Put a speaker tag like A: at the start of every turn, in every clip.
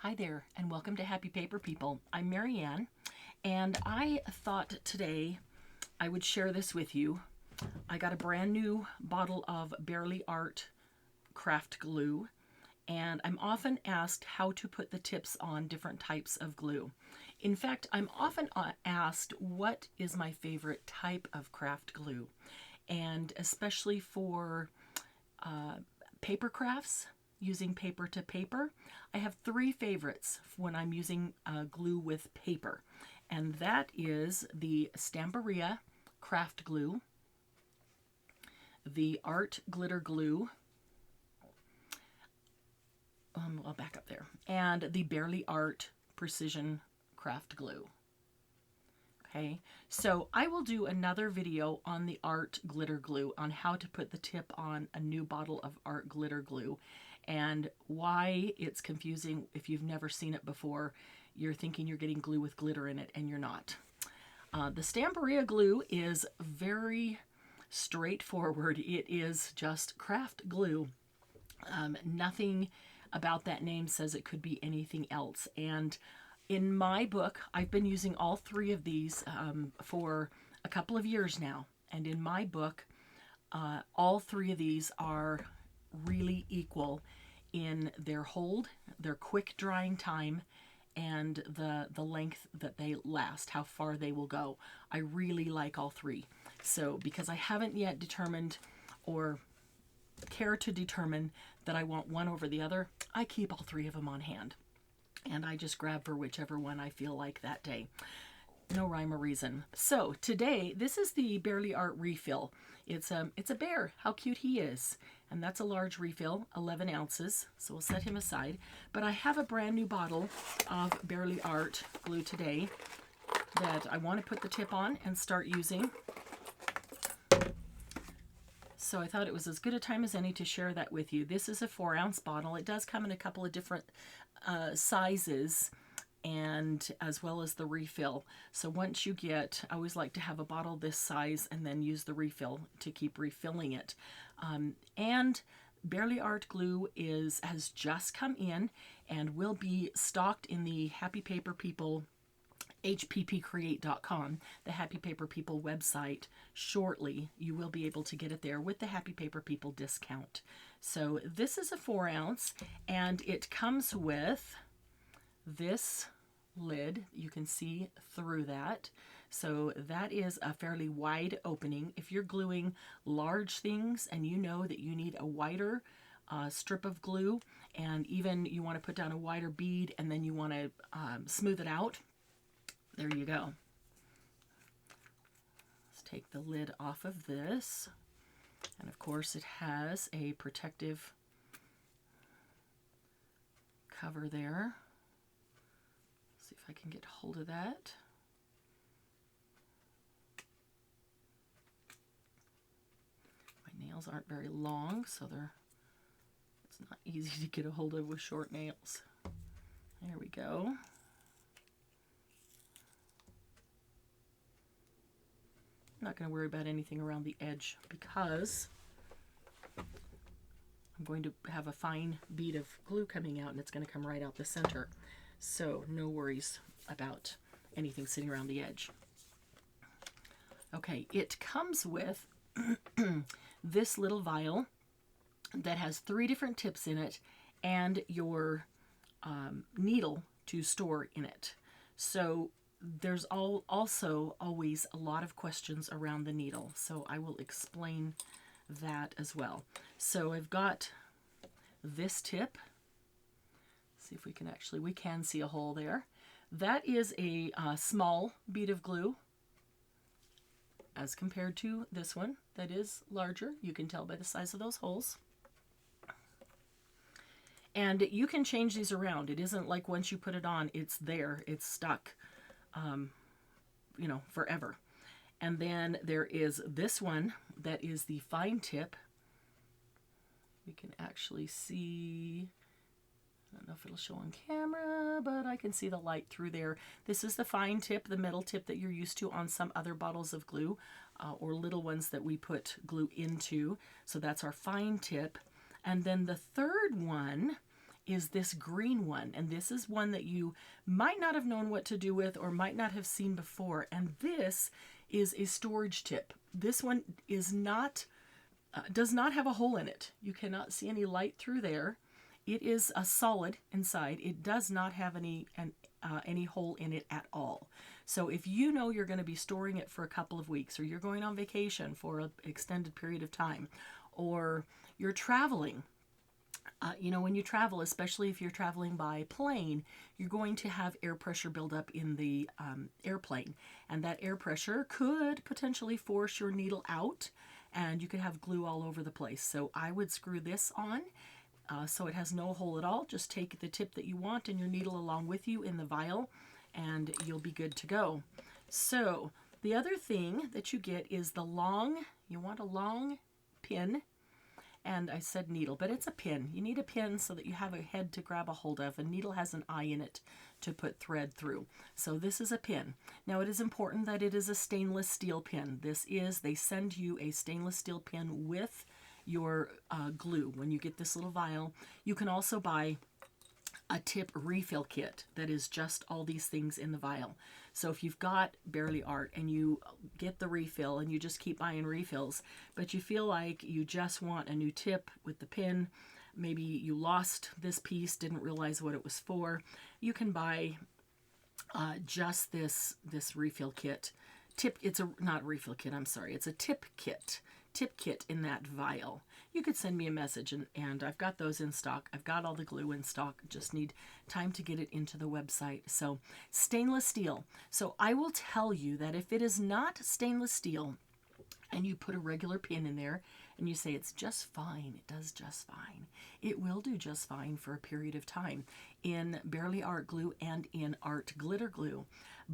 A: Hi there, and welcome to Happy Paper People. I'm Marianne, and I thought today I would share this with you. I got a brand new bottle of Barely Art craft glue, and I'm often asked how to put the tips on different types of glue. In fact, I'm often asked what is my favorite type of craft glue, and especially for paper crafts, using paper to paper. I have three favorites when I'm using glue with paper, and that is the Stamperia craft glue, the art glitter glue, I'll back up there, and the Barely Art precision craft glue. Okay, so I will do another video on the art glitter glue, on how to put the tip on a new bottle of art glitter glue, and why it's confusing if you've never seen it before. You're thinking you're getting glue with glitter in it, and you're not. The Stamperia glue is very straightforward. It is just craft glue. Nothing about that name says it could be anything else. And in my book, I've been using all three of these for a couple of years now. And in my book, all three of these are really equal in their hold, their quick drying time, and the length that they last, how far they will go. I really like all three. So because I haven't yet determined or care to determine that I want one over the other, I keep all three of them on hand. And I just grab for whichever one I feel like that day. No rhyme or reason. So today, this is the Barely Art refill. It's a bear. How cute he is. And that's a large refill, 11 ounces. So we'll set him aside. But I have a brand new bottle of Barely Art glue today that I want to put the tip on and start using. So I thought it was as good a time as any to share that with you. This is a 4-ounce bottle. It does come in a couple of different sizes, and as well as the refill. So once you get, I always like to have a bottle this size and then use the refill to keep refilling it. And Barely Art glue has just come in and will be stocked in the Happy Paper People hppcreate.com, the Happy Paper People website. Shortly you will be able to get it there with the Happy Paper People discount. So this is a 4-ounce, and it comes with this lid. You can see through that. So that is a fairly wide opening. If you're gluing large things and you know that you need a wider strip of glue, and even you want to put down a wider bead and then you want to smooth it out, there you go. Let's take the lid off of this. And of course it has a protective cover there. See if I can get hold of that. My nails aren't very long, so it's not easy to get a hold of with short nails. There we go. I'm not going to worry about anything around the edge because I'm going to have a fine bead of glue coming out, and it's going to come right out the center. So no worries about anything sitting around the edge. Okay, it comes with this little vial that has 3 different tips in it and your needle to store in it. So there's also always a lot of questions around the needle, so I will explain that as well. So I've got this tip. See if we can see a hole there. That is a small bead of glue as compared to this one that is larger. You can tell by the size of those holes. And you can change these around. It isn't like once you put it on, it's there, it's stuck. Forever. And then there is this one that is the fine tip. We can actually see, I don't know if it'll show on camera, but I can see the light through there. This is the fine tip, the metal tip that you're used to on some other bottles of glue, or little ones that we put glue into. So that's our fine tip. And then the third one is this green one. And this is one that you might not have known what to do with or might not have seen before. And this is a storage tip. This one is not, does not have a hole in it. You cannot see any light through there. It is a solid inside. It does not have any hole in it at all. So if you know you're going to be storing it for a couple of weeks, or you're going on vacation for an extended period of time, or you're traveling, you know, when you travel, especially if you're traveling by plane, you're going to have air pressure build up in the airplane. And that air pressure could potentially force your needle out, and you could have glue all over the place. So I would screw this on so it has no hole at all. Just take the tip that you want and your needle along with you in the vial, and you'll be good to go. So the other thing that you get is the long, you want a long pin. And I said needle, but it's a pin. You need a pin so that you have a head to grab a hold of. A needle has an eye in it to put thread through. So this is a pin. Now it is important that it is a stainless steel pin. They send you a stainless steel pin with your glue when you get this little vial. You can also buy a tip refill kit that is just all these things in the vial. So if you've got Barely Art and you get the refill and you just keep buying refills, but you feel like you just want a new tip with the pin, maybe you lost this piece, didn't realize what it was for, you can buy just this refill kit. It's not a refill kit, I'm sorry, it's a tip kit in that vial. You could send me a message, and I've got those in stock. I've got all the glue in stock. Just need time to get it into the website. So stainless steel. So I will tell you that if it is not stainless steel and you put a regular pin in there and you say it's just fine, it does just fine, it will do just fine for a period of time in Barely Art glue and in Art glitter glue.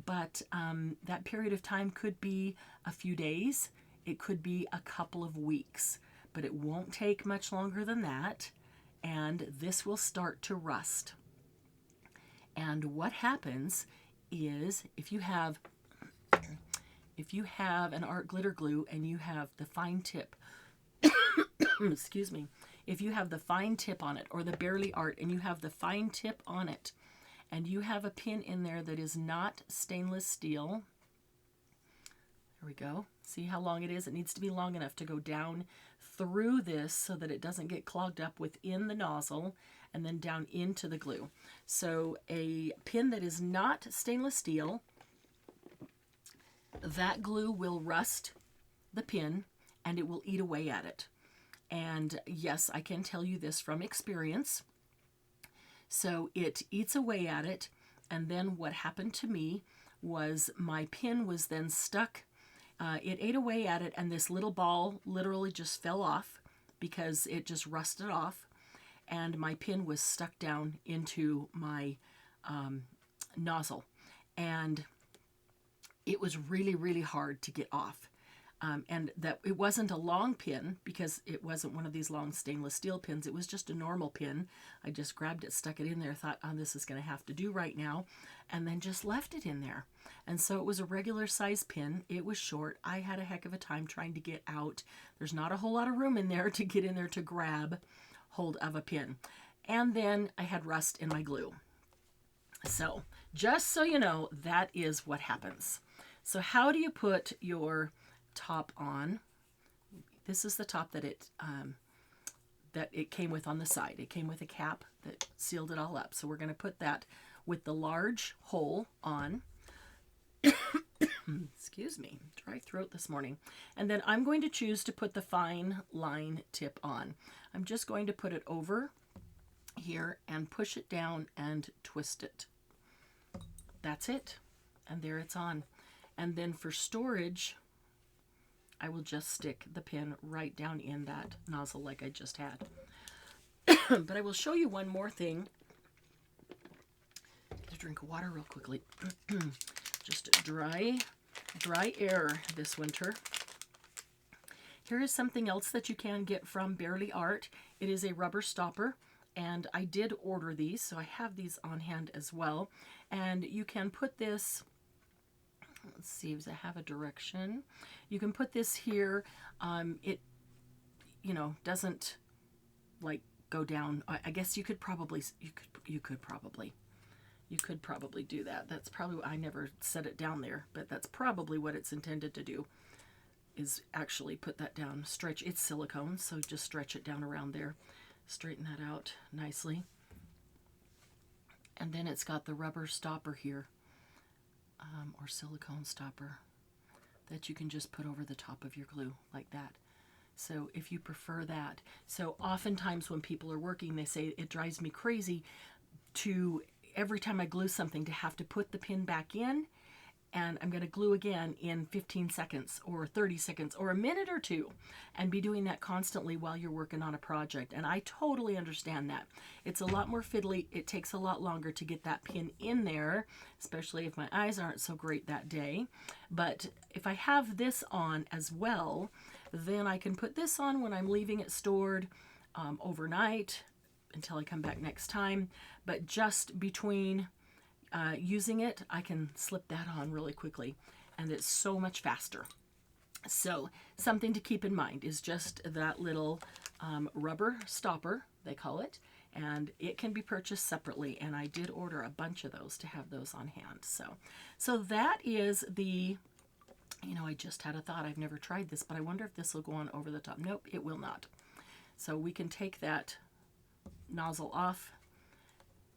A: But that period of time could be a few days. It could be a couple of weeks, but it won't take much longer than that, and this will start to rust. And what happens is if you have an Art glitter glue and you have the fine tip, excuse me, if you have the fine tip on it, or the Barely Art and you have the fine tip on it, and you have a pin in there that is not stainless steel, there we go. See how long it is? It needs to be long enough to go down through this so that it doesn't get clogged up within the nozzle and then down into the glue. So a pin that is not stainless steel, that glue will rust the pin and it will eat away at it. And yes, I can tell you this from experience. So it eats away at it, and then what happened to me was my pin was then stuck. It ate away at it, and this little ball literally just fell off because it just rusted off, and my pin was stuck down into my nozzle, and it was really, really hard to get off. And that it wasn't a long pin, because it wasn't one of these long stainless steel pins. It was just a normal pin. I just grabbed it, stuck it in there, thought, oh, this is going to have to do right now, and then just left it in there. And so it was a regular size pin. It was short. I had a heck of a time trying to get out. There's not a whole lot of room in there to get in there to grab hold of a pin. And then I had rust in my glue. So just so you know, that is what happens. So how do you put your top on? This is the top that it came with on the side. It came with a cap that sealed it all up. So we're going to put that with the large hole on. Excuse me, dry throat this morning. And then I'm going to choose to put the fine line tip on. I'm just going to put it over here and push it down and twist it. That's it. And there it's on. And then for storage, I will just stick the pin right down in that nozzle like I just had. But I will show you one more thing. Get a drink of water real quickly. Just dry air this winter. Here is something else that you can get from Barely Art. It is a rubber stopper, and I did order these, so I have these on hand as well. And you can put this, let's see, does it have a direction? You can put this here. It, doesn't like go down. I guess you could probably do that. That's probably, I never set it down there, but that's probably what it's intended to do, is actually put that down. Stretch, it's silicone, so just stretch it down around there. Straighten that out nicely. And then it's got the rubber stopper here, or silicone stopper, that you can just put over the top of your glue like that. So if you prefer that. So oftentimes when people are working, they say it drives me crazy to, every time I glue something, to have to put the pin back in, and I'm going to glue again in 15 seconds or 30 seconds or a minute or two, and be doing that constantly while you're working on a project. And I totally understand that. It's a lot more fiddly. It takes a lot longer to get that pin in there, especially if my eyes aren't so great that day. But if I have this on as well, then I can put this on when I'm leaving it stored overnight until I come back next time. But just between using it, I can slip that on really quickly, and it's so much faster. So something to keep in mind is just that little rubber stopper, they call it, and it can be purchased separately, and I did order a bunch of those to have those on hand. So that is the, I just had a thought, I've never tried this, but I wonder if this will go on over the top. Nope, it will not. So we can take that nozzle off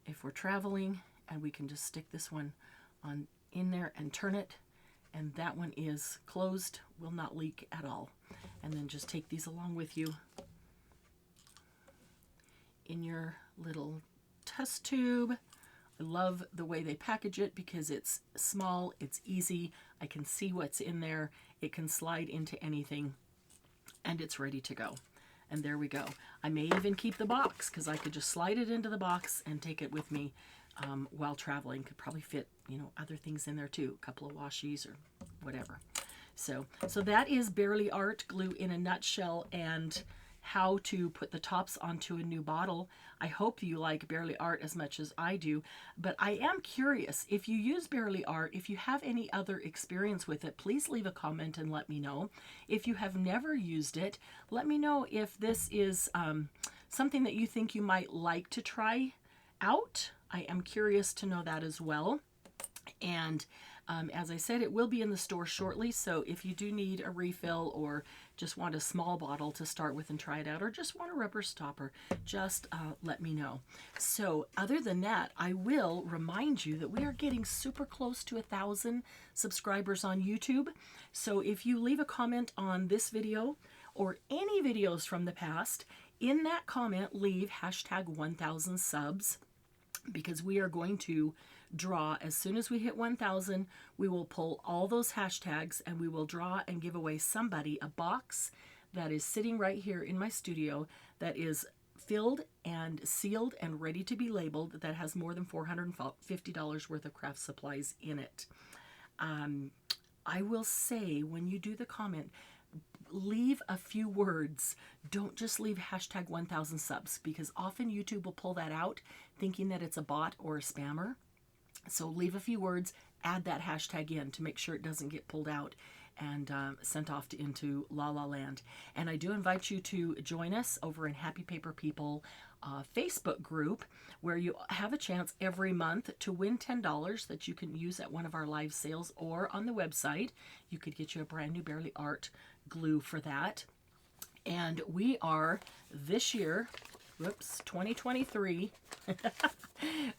A: if we're traveling, and we can just stick this one on in there and turn it, and that one is closed, will not leak at all. And then just take these along with you in your little test tube. I love the way they package it because it's small, it's easy, I can see what's in there, it can slide into anything, and it's ready to go. And there we go. I may even keep the box, because I could just slide it into the box and take it with me while traveling. Could probably fit, other things in there too, a couple of washies or whatever. So that is Bearly Art glue in a nutshell, and how to put the tops onto a new bottle. I hope you like Bearly Art as much as I do, but I am curious, if you use Bearly Art, if you have any other experience with it, please leave a comment and let me know. If you have never used it, let me know if this is something that you think you might like to try out. I am curious to know that as well. And as I said, it will be in the store shortly, so if you do need a refill or just want a small bottle to start with and try it out, or just want a rubber stopper, just let me know. So other than that, I will remind you that we are getting super close to 1,000 subscribers on YouTube. So if you leave a comment on this video or any videos from the past, in that comment leave hashtag 1000 subs, because we are going to draw, as soon as we hit 1,000, we will pull all those hashtags and we will draw and give away somebody a box that is sitting right here in my studio that is filled and sealed and ready to be labeled, that has more than $450 worth of craft supplies in it. I will say, when you do the comment, leave a few words. Don't just leave hashtag 1000 subs, because often YouTube will pull that out thinking that it's a bot or a spammer. So leave a few words, add that hashtag in to make sure it doesn't get pulled out and sent off into La La Land. And I do invite you to join us over in Happy Paper People Facebook group, where you have a chance every month to win $10 that you can use at one of our live sales or on the website. You could get you a brand new Bearly Art glue for that. And we are this year, 2023,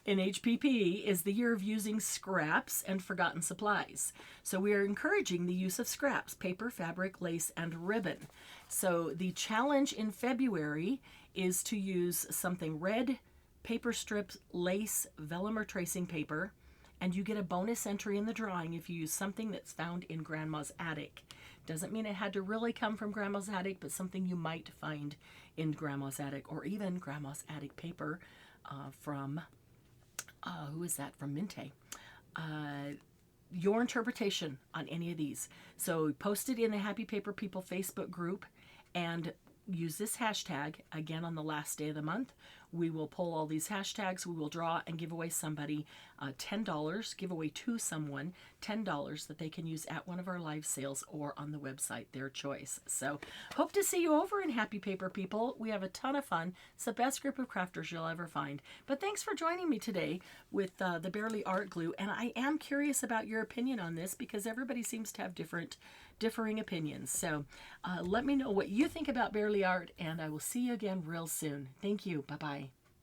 A: in HPP is the year of using scraps and forgotten supplies. So we are encouraging the use of scraps, paper, fabric, lace, and ribbon. So the challenge in February is to use something red, paper strips, lace, vellum, or tracing paper, and you get a bonus entry in the drawing if you use something that's found in Grandma's attic. Doesn't mean it had to really come from Grandma's attic, but something you might find in Grandma's attic, or even Grandma's attic paper from, who is that? From Minte. Your interpretation on any of these. So post it in the Happy Paper People Facebook group and use this hashtag again on the last day of the month, We will pull all these hashtags, we will draw and give away somebody $10, give away to someone $10 that they can use at one of our live sales or on the website, their choice. So hope to see you over in Happy Paper People. We have a ton of fun. It's the best group of crafters you'll ever find. But thanks for joining me today with the Bearly Art Glue. And I am curious about your opinion on this because everybody seems to have differing opinions. So let me know what you think about Bearly Art, and I will see you again real soon. Thank you. Bye-bye.